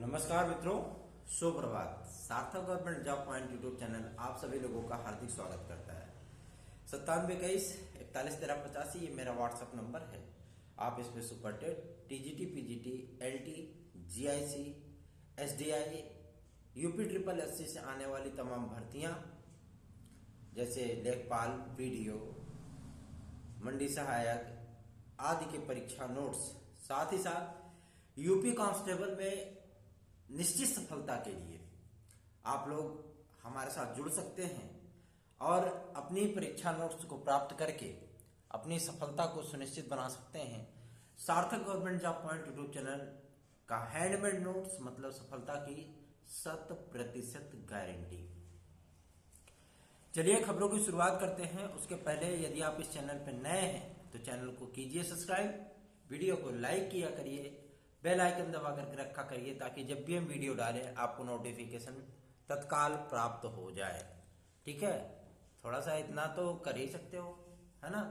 नमस्कार मित्रों, सुप्रभात। सार्थक government job point YouTube channel आप सभी लोगों का हार्दिक स्वागत करता है। 9721411385 ये मेरा व्हाट्सएप नंबर है। आप इस पे super TET, TGT, PGT, LT, GIC, SDI, UP triple SC से आने वाली तमाम भर्तियां जैसे लेखपाल, वीडियो, मंडी सहायक आदि के परीक्षा नोट्स, साथ ही साथ यूपी कांस्टेबल में निश्चित सफलता के लिए आप लोग हमारे साथ जुड़ सकते हैं और अपनी परीक्षा नोट्स को प्राप्त करके अपनी सफलता को सुनिश्चित बना सकते हैं। सार्थक government job point YouTube channel का हैंडमेड नोट्स मतलब सफलता की 100% गारंटी। चलिए खबरों की शुरुआत करते हैं। उसके पहले यदि आप इस चैनल पर नए हैं तो चैनल को कीजिए सब्सक्राइब, वीडियो को लाइक किया करिए, बेल आइकन दबा करके रखा करिए ताकि जब भी हम वीडियो डालें आपको नोटिफिकेशन तत्काल प्राप्त हो जाए। ठीक है, थोड़ा सा इतना तो कर ही सकते हो, है ना।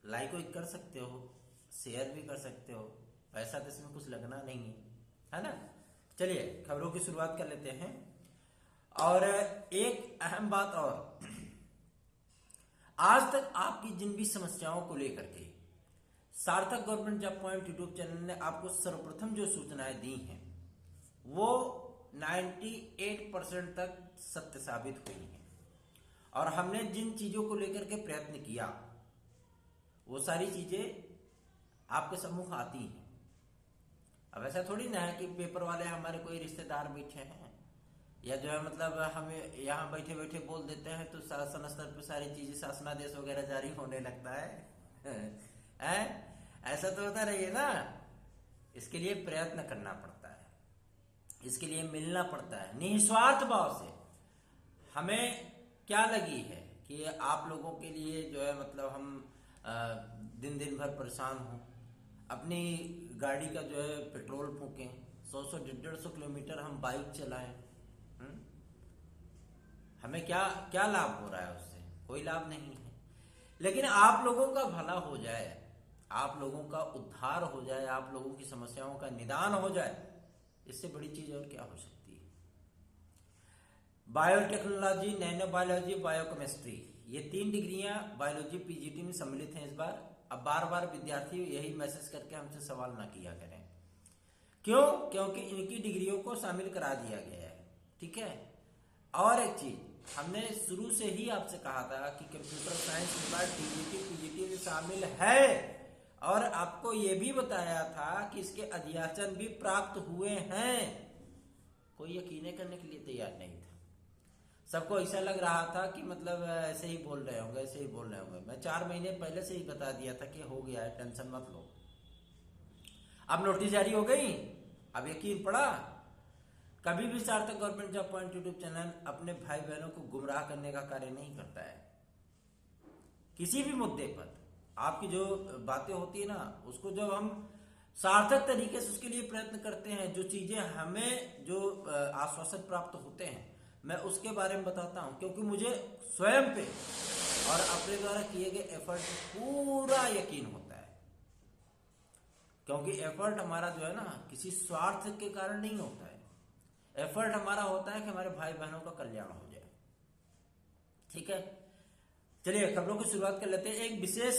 लाइक भी कर सकते हो, शेयर भी कर सकते हो, पैसा तो इसमें कुछ लगना नहीं है ना। चलिए खबरों की शुरुआत कर लेते हैं। और एक अहम बात और, आज तक आपकी जिन भी समस्याओं को लेकर के सार्थक government job point YouTube channel ने आपको सर्वप्रथम जो सूचनाएं दी हैं वो 98% तक सत्य साबित हुई हैं। और हमने जिन चीजों को लेकर के प्रयत्न किया वो सारी चीजें आपके सम्मुख आती हैं। अब ऐसा थोड़ी ना है कि पेपर वाले हमारे कोई रिश्तेदार बैठे हैं या जो है मतलब हमें यहाँ बैठे बैठे बोल देते हैं तो शासन स्तर पर सारी चीजें शासनादेश वगैरह जारी होने लगता है। ऐसा तो होता नहीं है ना। इसके लिए प्रयत्न करना पड़ता है, इसके लिए मिलना पड़ता है निस्वार्थ भाव से। हमें क्या लगी है कि आप लोगों के लिए जो है मतलब हम दिन दिन भर परेशान हों, अपनी गाड़ी का जो है पेट्रोल फूकें, 100 150 किलोमीटर हम बाइक चलाएं। हमें क्या क्या लाभ हो रहा है उससे? कोई लाभ नहीं है। लेकिन आप लोगों का भला हो जाए, आप लोगों का उद्धार हो जाए, आप लोगों की समस्याओं का निदान हो जाए, इससे बड़ी चीज और क्या हो सकती है। बायोटेक्नोलॉजी, नैनो बायोलॉजी, बायोकेमिस्ट्री, ये 3 डिग्रियां बायोलॉजी पीजीटी में सम्मिलित हैं इस बार। अब बार बार विद्यार्थी यही मैसेज करके हमसे सवाल ना किया करें। क्यों? क्योंकि इनकी डिग्रियों को शामिल करा दिया गया है। ठीक है। और एक चीज, हमने शुरू से ही आपसे कहा था कि कंप्यूटर साइंस इस बार टीजीटी पीजीटी में शामिल है और आपको यह भी बताया था कि इसके अध्याचन भी प्राप्त हुए हैं। कोई यकीन करने के लिए तैयार नहीं था। सबको ऐसा लग रहा था कि मतलब ऐसे ही बोल रहे होंगे, ऐसे ही बोल रहे होंगे। मैं 4 महीने पहले से ही बता दिया था कि हो गया है, टेंशन मत लो। अब नोटिस जारी हो गई, अब यकीन पड़ा। कभी भी सार्थक government job point YouTube channel अपने भाई बहनों को गुमराह करने का कार्य नहीं करता है। किसी भी मुद्दे पर आपकी जो बातें होती है ना, उसको जब हम सार्थक तरीके से उसके लिए प्रयत्न करते हैं, जो चीजें हमें जो आश्वासन प्राप्त होते हैं, मैं उसके बारे में बताता हूं। क्योंकि मुझे स्वयं पे और अपने द्वारा किए गए एफर्ट पूरा यकीन होता है। क्योंकि एफर्ट हमारा जो है ना किसी स्वार्थ के कारण नहीं होता है। एफर्ट हमारा होता है कि हमारे भाई बहनों का कल्याण हो जाए। ठीक है, चलिए खबरों की शुरुआत कर लेते हैं। एक विशेष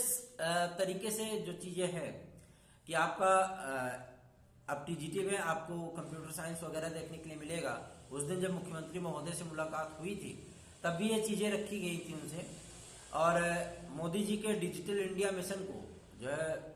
तरीके से जो चीजें हैं कि आपका अब टीजीटी में आपको कंप्यूटर साइंस वगैरह देखने के लिए मिलेगा। उस दिन जब मुख्यमंत्री महोदय से मुलाकात हुई थी तब भी ये चीजें रखी गई थी उनसे। और मोदी जी के डिजिटल इंडिया मिशन को जो है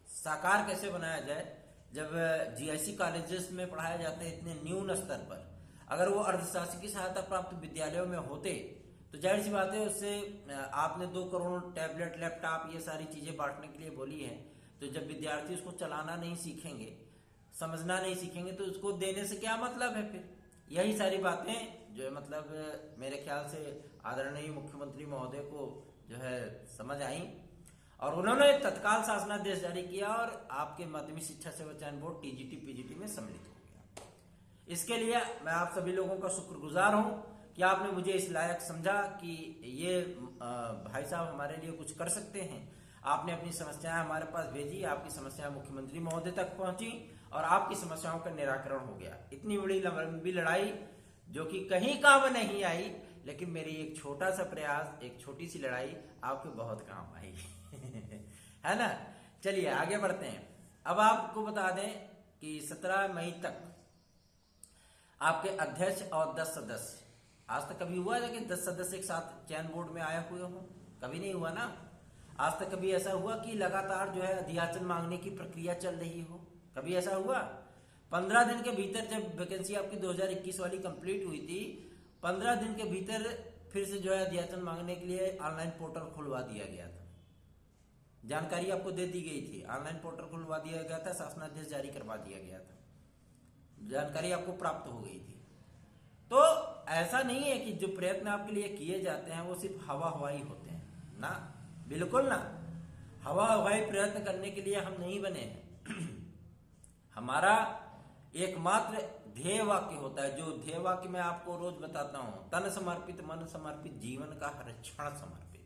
साकार कैसे बनाया जाए, जब जीआईसी कॉलेजेस में पढ़ाया जाता है इतने न्यून स्तर पर, अगर वो अर्धशासकीय सहायता प्राप्त विद्यालयों में होते तो जाहिर सी बात है उससे आपने 2 करोड़ टैबलेट, लैपटॉप, ये सारी चीजें बांटने के लिए बोली है। तो जब विद्यार्थी उसको चलाना नहीं सीखेंगे, समझना नहीं सीखेंगे तो उसको देने से क्या मतलब है फिर। यही सारी बातें जो है मतलब मेरे ख्याल से आदरणीय मुख्यमंत्री महोदय को जो है समझ आई और उन्होंने तत्काल शासनादेश जारी किया और आपके माध्यमिक शिक्षा सेवा चयन बोर्ड टीजीटी पीजीटी में सम्मिलित हो गया। इसके लिए मैं आप सभी लोगों का शुक्रगुजार हूं कि आपने मुझे इस लायक समझा कि ये भाई साहब हमारे लिए कुछ कर सकते हैं। आपने अपनी समस्याएं हमारे पास भेजी, आपकी समस्याएं मुख्यमंत्री महोदय तक पहुंची और आपकी समस्याओं का निराकरण हो गया। इतनी बड़ी लंबी लड़ाई जो कि कहीं काम नहीं आई, लेकिन मेरी एक छोटा सा प्रयास, एक छोटी सी लड़ाई आपके बहुत काम आई है ना। चलिए आगे बढ़ते हैं। अब आपको बता दें कि 17 मई तक आपके अध्यक्ष और 10 सदस्य, आज तक कभी हुआ है कि 10 सदस्य एक साथ चयन बोर्ड में आए हुए हो? कभी नहीं हुआ ना। आज तक कभी ऐसा हुआ कि लगातार जो है अध्याचन मांगने की प्रक्रिया चल रही हो? कभी ऐसा हुआ? 15 दिन के भीतर जब वैकेंसी आपकी 2021 वाली कंप्लीट हुई थी, 15 दिन के भीतर फिर से जो है अध्याचन मांगने के लिए ऑनलाइन पोर्टल खुलवा दिया गया था। जानकारी आपको दे दी गई थी, ऑनलाइन पोर्टल खुलवा दिया गया था, शासनादेश जारी करवा दिया गया था, जानकारी आपको प्राप्त हो गई थी। तो ऐसा नहीं है कि जो प्रयत्न आपके लिए किए जाते हैं वो सिर्फ हवा हवाई होते हैं ना, बिल्कुल ना। हवा हवाई प्रयत्न करने के लिए हम नहीं बने हैं हमारा एकमात्र ध्येय वाक्य होता है, जो ध्येय वाक्य मैं आपको रोज बताता हूं, तन समर्पित, मन समर्पित, जीवन का हर क्षण समर्पित,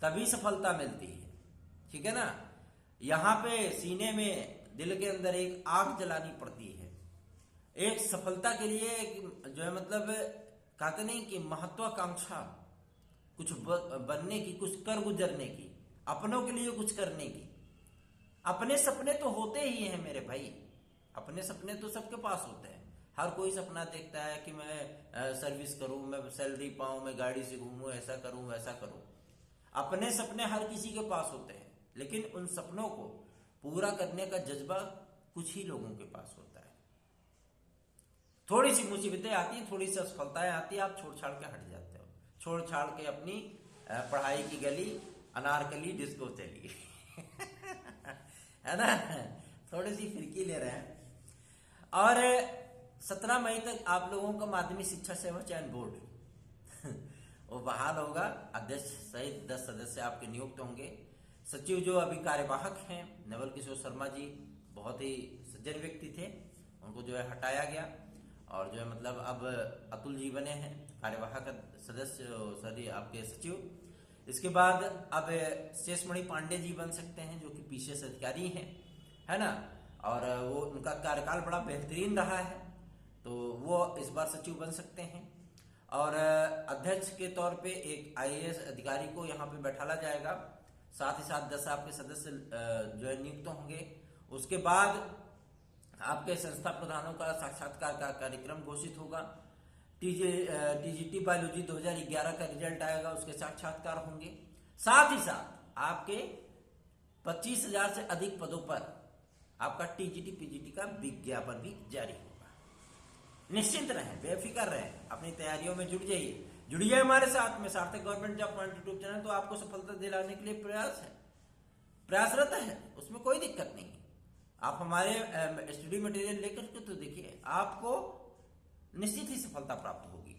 तभी सफलता मिलती है। ठीक है ना। यहां पे सीने में, दिल के अंदर एक आग जलानी पड़ती है एक सफलता के लिए, जो है मतलब कहते नहीं कि महत्वाकांक्षा, कुछ बनने की, कुछ कर गुजरने की, अपनों के लिए कुछ करने की। अपने सपने तो होते ही हैं मेरे भाई, अपने सपने तो सबके पास होते हैं। हर कोई सपना देखता है कि मैं सर्विस करूं, मैं सैलरी पाऊं, मैं गाड़ी से घूमूं, ऐसा करूं वैसा करूं। अपने सपने हर किसी के पास होते हैं, लेकिन उन सपनों को पूरा करने का जज्बा कुछ ही लोगों के पास होता है। थोड़ी सी मुसीबतें आती हैं, थोड़ी सी असफलताएं आती है, आप छोड़ छाड़ के हट जाते हो, छोड़ छाड़ के अपनी पढ़ाई की गली, अनारकली, डिस्को चली है ना, थोड़ी सी फिरकी ले रहे हैं। और 17 मई तक आप लोगों का माध्यमिक शिक्षा सेवा चयन बोर्ड वो बहाल होगा। अध्यक्ष सहित 10 सदस्य आपके नियुक्त होंगे। सचिव जो अभी कार्यवाहक हैं, नवल किशोर शर्मा जी बहुत ही सज्जन व्यक्ति थे, उनको जो है हटाया गया और जो है मतलब अब अतुल जी बने हैं कार्यवाहक सदस्य, सॉरी आपके सचिव। इसके बाद अब शेषमणि पांडे जी बन सकते हैं, जो कि पीसीएस अधिकारी हैं, है ना, और वो उनका कार्यकाल बड़ा बेहतरीन रहा है, तो वो इस बार सचिव बन सकते हैं। और अध्यक्ष के तौर पे एक आईएएस अधिकारी को यहाँ पे बैठाला जाएगा, साथ ही साथ 10 आपके सदस्य जो है नियुक्त होंगे। उसके बाद आपके संस्था प्रधानों का साक्षात्कार का कार्यक्रम घोषित होगा। टीजीटी बायोलॉजी 2011 का रिजल्ट आएगा, उसके साक्षात्कार होंगे। साथ ही साथ आपके 25,000 से अधिक पदों पर आपका टीजीटी पीजीटी का विज्ञापन भी जारी होगा। निश्चिंत रहें, बेफिक्र रहें, अपनी तैयारियों में जुट जाइए, जुड़िए हमारे साथ में। सार्थक government job point YouTube channel तो आपको सफलता दिलाने के लिए प्रयासरत है, उसमें कोई दिक्कत नहीं। आप हमारे स्टडी मटेरियल लेकर के तो देखिए, आपको निश्चित ही सफलता प्राप्त होगी।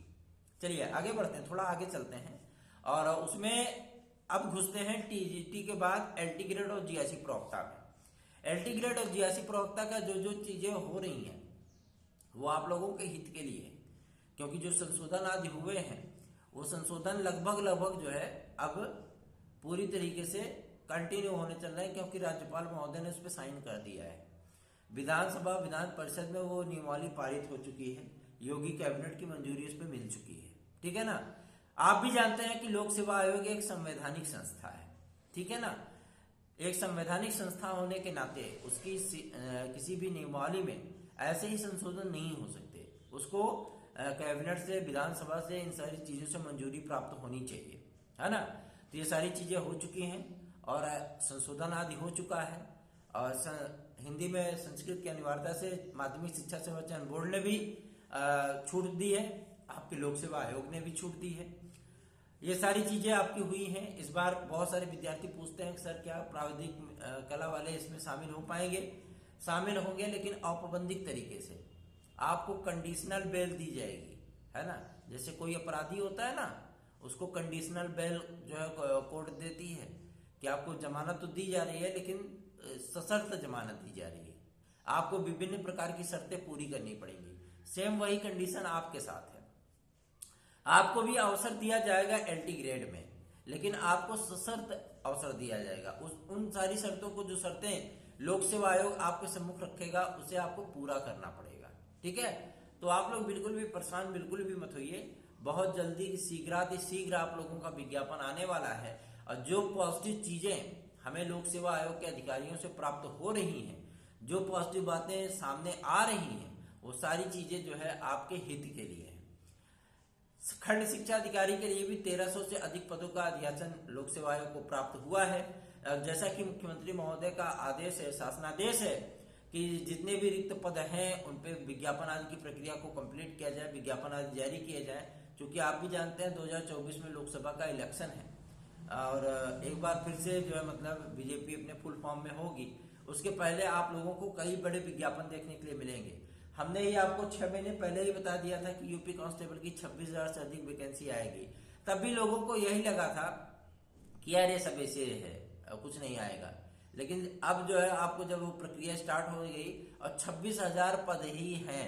चलिए आगे बढ़ते हैं, थोड़ा आगे चलते हैं और उसमें अब घुसते हैं टीजीटी के बाद एलटी ग्रेड और जीआईसी प्रवक्ता में। एलटी ग्रेड और जीआईसी प्रवक्ता का जो जो चीजें हो रही हैं वो आप लोगों के हित के लिए, क्योंकि जो संशोधन आज हुए हैं वो संशोधन लगभग जो है अब पूरी तरीके से कंटिन्यू होने चल रहे हैं, क्योंकि राज्यपाल महोदय ने उस पर साइन कर दिया है। विधानसभा विधान परिषद में वो नियमावली पारित हो चुकी है, योगी कैबिनेट की मंजूरी उस पर मिल चुकी है। ठीक है ना। आप भी जानते हैं कि लोक सेवा आयोग एक संवैधानिक संस्था है, ठीक है ना। एक संवैधानिक संस्था होने के नाते उसकी किसी भी नियमावली में ऐसे ही संशोधन नहीं हो सकते, उसको कैबिनेट से, विधानसभा से, इन सारी चीजों से मंजूरी प्राप्त होनी चाहिए, है ना। तो ये सारी चीजें हो चुकी हैं और संशोधन आदि हो चुका है। और हिंदी में संस्कृत की अनिवार्यता से माध्यमिक शिक्षा सेवा चयन बोर्ड ने भी छूट दी है, आपके लोक सेवा आयोग ने भी छूट दी है। ये सारी चीजें आपकी हुई हैं। इस बार बहुत सारे विद्यार्थी पूछते हैं कि सर क्या प्राविधिक कला वाले इसमें शामिल हो पाएंगे? शामिल होंगे, लेकिन औपबंधिक तरीके से। आपको कंडीशनल बेल दी जाएगी, है ना। जैसे कोई अपराधी होता है ना, उसको कंडीशनल बेल जो है कोर्ट देती है कि आपको जमानत तो दी जा रही है, लेकिन सशर्त जमानत दी जा रही है, आपको विभिन्न प्रकार की शर्तें पूरी करनी पड़ेंगी। सेम वही कंडीशन आपके साथ है। आपको भी अवसर दिया जाएगा एलटी ग्रेड में, लेकिन आपको सशर्त अवसर दिया जाएगा। उन सारी शर्तों को, जो शर्तें लोक सेवा आयोग आपके सम्मुख रखेगा उसे आपको पूरा करना पड़ेगा। ठीक है, तो आप लोग बिल्कुल भी परेशान बिल्कुल भी मत होइए, बहुत जल्दी शीघ्र आप लोगों का विज्ञापन आने वाला है। और जो पॉजिटिव चीजें हमें लोक सेवा आयोग के अधिकारियों से प्राप्त हो रही हैं, जो पॉजिटिव बातें सामने आ रही हैं, वो सारी चीजें जो है आपके हित के लिए है। खंड शिक्षा अधिकारी के लिए भी 1300 से अधिक पदों का अध्यासन लोक सेवा आयोग को प्राप्त हुआ है। जैसा कि मुख्यमंत्री महोदय का आदेश है, शासनादेश है कि जितने भी रिक्त पद हैं उन पे विज्ञापन आदि की प्रक्रिया को कंप्लीट किया जाए, विज्ञापन आदि जारी किए जाए। क्योंकि आप भी जानते हैं 2024 में लोकसभा का इलेक्शन है और एक बार फिर से जो है मतलब बीजेपी अपने फुल फॉर्म में होगी। उसके पहले आप लोगों को कई बड़े विज्ञापन देखने के लिए मिलेंगे। हमने ये आपको 6 महीने पहले ही बता दिया था कि यूपी कांस्टेबल की 26,000 से अधिक वैकेंसी आएगी। तब भी लोगों को यही लगा था कि यार ये सब ऐसे है, कुछ नहीं आएगा। लेकिन अब जो है आपको जब वो प्रक्रिया स्टार्ट हो गई और 26,000 पद ही हैं,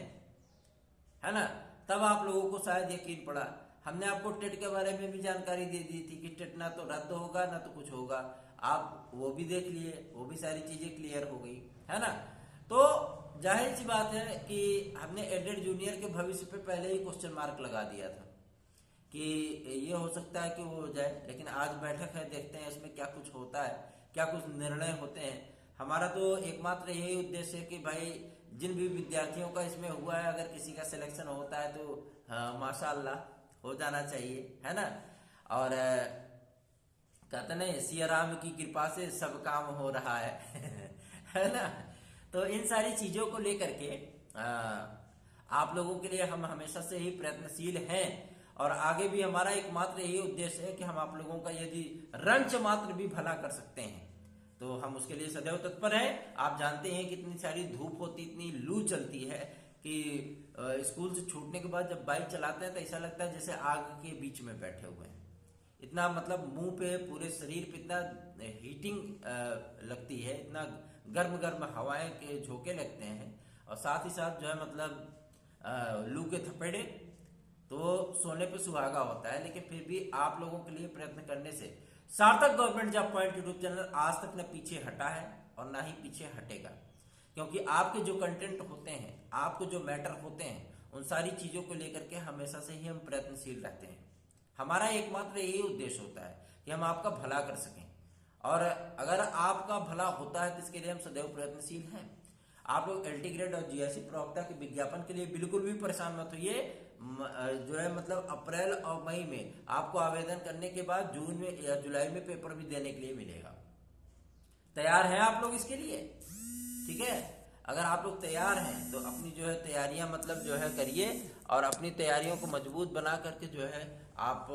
है ना, तब आप लोगों को शायद यकीन पड़ा। हमने आपको टेट के बारे में भी जानकारी दे दी थी कि टेट ना तो रद्द होगा ना तो कुछ होगा, आप वो भी देख लिए, वो भी सारी चीजें क्लियर हो गई, है ना। तो जाहिर सी बात है कि हमने एडेड जूनियर के भविष्य पे पहले ही क्वेश्चन मार्क लगा दिया था कि ये हो सकता है कि वो हो जाए। लेकिन आज बैठक है, देखते हैं इसमें क्या कुछ होता है, क्या कुछ निर्णय होते हैं। हमारा तो एकमात्र यही उद्देश्य है कि भाई जिन भी विद्यार्थियों का इसमें हुआ है, अगर किसी का सिलेक्शन होता है तो माशाअल्लाह हो जाना चाहिए, है ना। और कहते नहीं, सिया राम की कृपा से सब काम हो रहा है है ना। तो इन सारी चीजों को लेकर के आप लोगों के लिए हम हमेशा से ही प्रयत्नशील हैं और आगे भी हमारा एकमात्र यही उद्देश्य है कि हम आप लोगों का यदि रंच मात्र भी भला कर सकते हैं तो हम उसके लिए सदैव तत्पर हैं। आप जानते हैं कि इतनी सारी धूप होती, इतनी लू चलती है कि स्कूल से छूटने के बाद जब बाइक चलाते हैं तो ऐसा लगता है जैसे आग के बीच में बैठे हुए हैं। इतना मतलब मुंह पे, पूरे शरीर पे इतना हीटिंग लगती है, इतना गर्म गर्म हवाएं के झोंके लगते हैं और साथ ही साथ जो है मतलब लू के थपेड़े, तो सोने पे सुहागा होता है। लेकिन फिर भी आप लोगों के लिए प्रयत्न करने से सार्थक government job point YouTube channel आज तक न पीछे हटा है और ना ही पीछे हटेगा। क्योंकि आपके जो कंटेंट होते हैं, आपको जो मैटर होते हैं, उन सारी चीजों को लेकर के हमेशा से ही हम प्रयत्नशील रहते हैं। हमारा एकमात्र यही उद्देश्य होता है कि हम आपका भला कर सकें और अगर आपका भला होता है तो इसके लिए हम सदैव प्रयत्नशील हैं। आप लोग एलटी ग्रेड और जीआईसी प्रवक्ता के विज्ञापन के लिए बिल्कुल भी परेशान मत होइए। जो है मतलब अप्रैल और मई में आपको आवेदन करने के बाद जून में या जुलाई में पेपर भी देने के लिए मिलेगा। तैयार हैं आप लोग इसके लिए? ठीक है, अगर आप लोग तैयार हैं तो अपनी जो है तैयारियां मतलब जो है करिए और अपनी तैयारियों को मजबूत बना करके जो है आप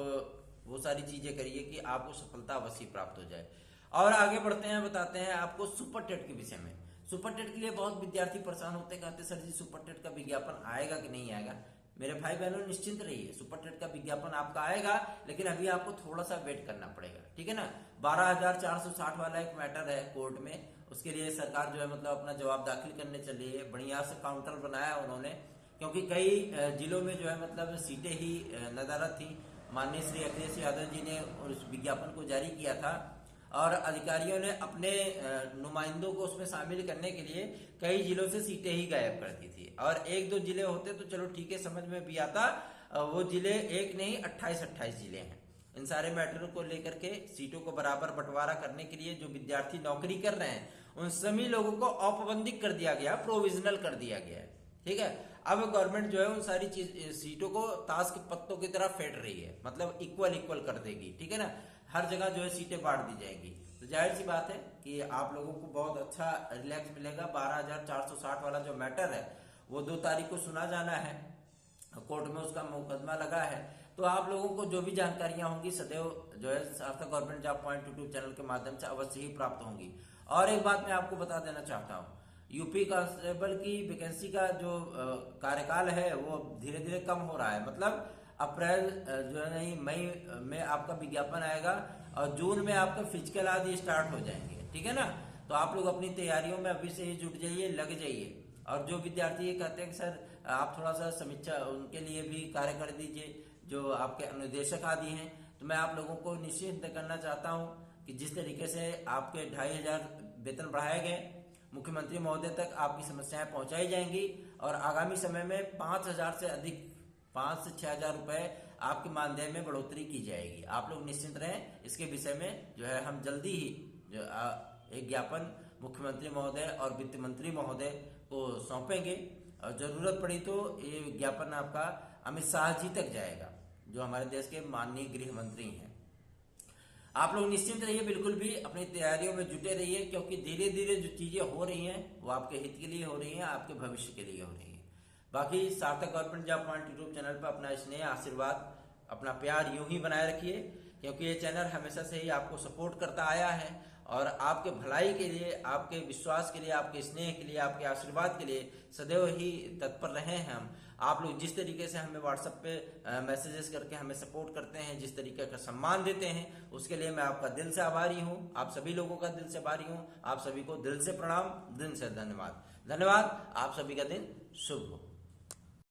वो सारी चीजें करिए कि आपको सफलता अवश्य प्राप्त हो जाए। और आगे बढ़ते हैं, बताते हैं आपको सुपर टेट के विषय में। सुपर टेट के लिए बहुत विद्यार्थी परेशान होते, कहते सर जी सुपर टेट का विज्ञापन आएगा कि नहीं आएगा। मेरे भाई बहनों निश्चिंत रहिए, सुपर टेट का विज्ञापन आपका आएगा, लेकिन अभी आपको थोड़ा सा वेट करना पड़ेगा। ठीक है ना। 12,460 वाला एक मैटर है कोर्ट में, उसके लिए सरकार जो है मतलब अपना जवाब दाखिल करने चली है। बढ़िया से काउंटर बनाया उन्होंने, क्योंकि कई जिलों में जो है मतलब सीटें ही नदारद थी। माननीय श्री अखिलेश यादव जी ने उस विज्ञापन को जारी किया था और अधिकारियों ने अपने नुमाइंदों को उसमें शामिल करने के लिए कई जिलों से सीटें ही गायब कर दी थी। और 1-2 जिले होते तो चलो ठीक है, समझ में भी आता। वो जिले एक नहीं 28 जिले हैं। इन सारे मैटरों को लेकर के सीटों को बराबर बंटवारा करने के लिए जो विद्यार्थी नौकरी कर रहे हैं उन सभी लोगों को औपबंधिक कर दिया गया, प्रोविजनल कर दिया गया है। ठीक है, अब गवर्नमेंट जो है उन सारी सीटों को ताश के पत्तों की तरह फेंट रही है, मतलब इक्वल कर देगी। ठीक है ना, हर जगह जो है सीटें बांट दी जाएंगी। तो जाहिर सी बात है कि आप लोगों को बहुत अच्छा रिलैक्स मिलेगा। 12,460 वाला जो मैटर है वो 2 तारीख को सुना जाना है, कोर्ट में उसका मुकदमा लगा है। तो आप लोगों को जो भी जानकारियां होंगी सदैव जो है सार्थक government job point YouTube channel के माध्यम से अवश्य ही प्राप्त होंगी। और एक बात मैं आपको बता देना चाहता हूँ, यूपी कांस्टेबल की वैकेंसी का जो कार्यकाल है वो धीरे धीरे कम हो रहा है। मतलब अप्रैल जो है नहीं मई में आपका विज्ञापन आएगा और जून में आपका फिजिकल आदि स्टार्ट हो जाएंगे। ठीक है ना। तो आप लोग अपनी तैयारियों में अभी से ही जुट जाइए, लग जाइए। और जो विद्यार्थी ये कहते हैं कि सर आप थोड़ा सा समीक्षा उनके लिए भी कार्य कर दीजिए, जो आपके अनुदेशक आदि हैं, तो मैं आप लोगों को निश्चित करना चाहता हूं कि जिस तरीके से आपके 2,500 वेतन बढ़ाए गए मुख्यमंत्री महोदय तक आपकी समस्याएं पहुंचाई जाएंगी और आगामी समय में 5,000 से अधिक 5 से 6,000 रुपए आपके मानदेय में बढ़ोतरी की जाएगी। आप लोग निश्चिंत रहें, इसके विषय में जो है हम जल्दी ही जो एक ज्ञापन मुख्यमंत्री महोदय और वित्त मंत्री महोदय को सौंपेंगे और जरूरत पड़ी तो ये ज्ञापन आपका अमित शाह जी तक जाएगा, जो हमारे देश के माननीय गृह मंत्री हैं। आप लोग निश्चिंत रहिए, बिल्कुल भी अपनी तैयारियों में जुटे रहिए, क्योंकि धीरे धीरे जो चीजें हो रही हैं वो आपके हित के लिए हो रही हैं, आपके भविष्य के लिए हो रही हैं। बाकी सार्थक government job point YouTube channel पर अपना स्नेह, आशीर्वाद, अपना प्यार यूं ही बनाए रखिए, क्योंकि ये चैनल हमेशा से ही आपको सपोर्ट करता आया है और आपके भलाई के लिए, आपके विश्वास के लिए, आपके स्नेह के लिए, आपके आशीर्वाद के लिए सदैव ही तत्पर रहे हैं हम। आप लोग जिस तरीके से हमें व्हाट्सएप पे मैसेजेस करके हमें सपोर्ट करते हैं, जिस तरीके का सम्मान देते हैं, उसके लिए मैं आपका दिल से आभारी हूँ। आप सभी लोगों का दिल से आभारी हूँ। आप सभी को दिल से प्रणाम, दिल से धन्यवाद। धन्यवाद। आप सभी का दिन शुभ हो।